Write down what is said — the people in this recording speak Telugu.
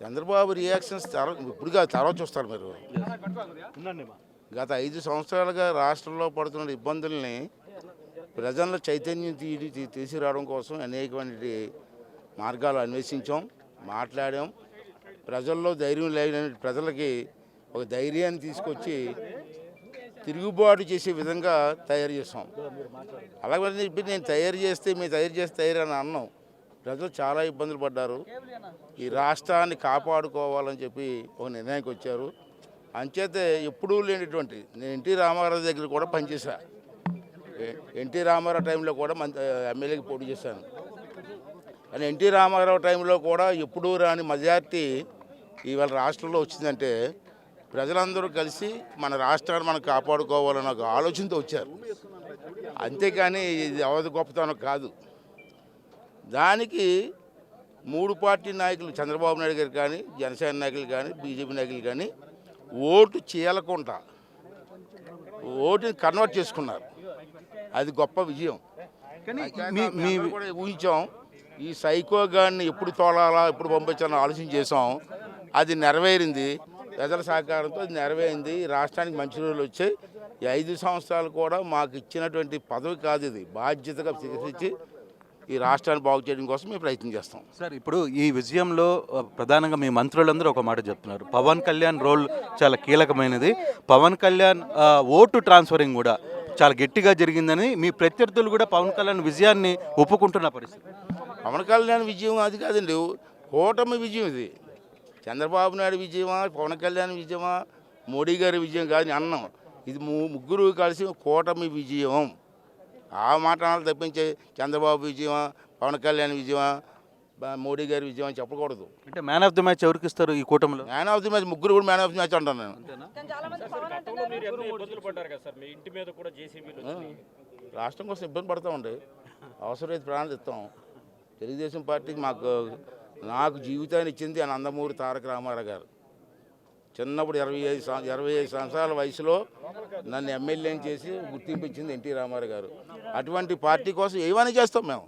చంద్రబాబు రియాక్షన్స్ ఇప్పుడు కాదు, తర్వాత చూస్తారు మీరు. గత 5 సంవత్సరాలుగా రాష్ట్రంలో పడుతున్న ఇబ్బందుల్ని ప్రజల్లో చైతన్యం తీసుకురావడం కోసం అనేకమైన మార్గాలు అన్వేషించాం, మాట్లాడాం. ప్రజల్లో ధైర్యం లేని ప్రజలకి ఒక ధైర్యాన్ని తీసుకొచ్చి తిరుగుబాటు చేసే విధంగా తయారు చేస్తాం. అలాగే ఇప్పుడు నేను మీరు తయారు చేస్తే అని అన్నాం. ప్రజలు చాలా ఇబ్బందులు పడ్డారు. ఈ రాష్ట్రాన్ని కాపాడుకోవాలని చెప్పి ఒక నిర్ణయానికి వచ్చారు. అంచేతే ఎప్పుడూ లేనిటువంటి నేను ఎన్టీ రామారావు దగ్గర కూడా పనిచేశా. ఎన్టీ రామారావు టైంలో కూడా ఎమ్మెల్యేకి పోటీ చేశాను. కానీ ఎన్టీ రామారావు టైంలో కూడా ఎప్పుడూ రాని మెజార్టీ ఇవాళ రాష్ట్రంలో వచ్చిందంటే ప్రజలందరూ కలిసి మన రాష్ట్రాన్ని మనం కాపాడుకోవాలన్న ఒక ఆలోచనతో వచ్చారు. అంతేకాని ఇది అవధి గొప్పతనం కాదు. దానికి 3 పార్టీ నాయకులు చంద్రబాబు నాయుడు గారు కానీ, జనసేన నాయకులు కానీ, బీజేపీ నాయకులు కానీ ఓటు చీలకుండా ఓటుని కన్వర్ట్ చేసుకున్నారు. అది గొప్ప విజయం. కానీ కూడా ఊహించాం, ఈ సైకో గాడిని ఎప్పుడు తోలాలా, ఎప్పుడు పంపించాలని ఆలోచన చేసాం. అది నెరవేరింది. ప్రజల సహకారంతో అది నెరవేరింది. రాష్ట్రానికి మంచి రోజులు వచ్చాయి. ఈ 5 సంవత్సరాలు కూడా మాకు ఇచ్చినటువంటి పదవి కాదు, ఇది బాధ్యతగా స్వీకరించి ఈ రాష్ట్రాన్ని బాగు చేయడం కోసం మేము ప్రయత్నం చేస్తాం. సార్, ఇప్పుడు ఈ విజయంలో ప్రధానంగా మీ మంత్రులందరూ ఒక మాట చెప్తున్నారు, పవన్ కళ్యాణ్ రోల్ చాలా కీలకమైనది. పవన్ కళ్యాణ్ ఓటు ట్రాన్స్ఫరింగ్ కూడా చాలా గట్టిగా జరిగిందని మీ ప్రత్యర్థులు కూడా పవన్ కళ్యాణ్ విజయాన్ని ఒప్పుకుంటున్న పరిస్థితి. పవన్ కళ్యాణ్ విజయం అది కాదండి, కూటమి విజయం. ఇది చంద్రబాబు నాయుడు విజయమా, పవన్ కళ్యాణ్ విజయమా, మోడీ గారి విజయం కాదు అన్నాం. ఇది ముగ్గురు కలిసి కూటమి విజయం. ఆ మాట తప్పించే చంద్రబాబు విజయమా, పవన్ కళ్యాణ్ విజయమా, మోడీ గారి విజయం అని చెప్పకూడదు. అంటే మ్యాన్ ఆఫ్ ది మ్యాచ్ ఎవరికి ఇస్తారు ఈ కూటమిలో? మ్యాన్ ఆఫ్ ది మ్యాచ్ ముగ్గురు కూడా మ్యాన్ ఆఫ్ ది మ్యాచ్ అంటాను నేను. రాష్ట్రం కోసం ఇబ్బంది పడతా ఉండే, అవసరమైతే ప్రాణాలు ఇస్తాం. తెలుగుదేశం పార్టీకి నాకు జీవితాన్ని ఇచ్చింది నందమూరి తారక రామారావు గారు. చిన్నప్పుడు 25 సంవత్సరాల వయసులో నన్ను ఎమ్మెల్యేని చేసి గుర్తింపు ఇచ్చింది ఎన్టీ రామారావు గారు. అటువంటి పార్టీ కోసం ఏమైనా చేస్తాం మేము.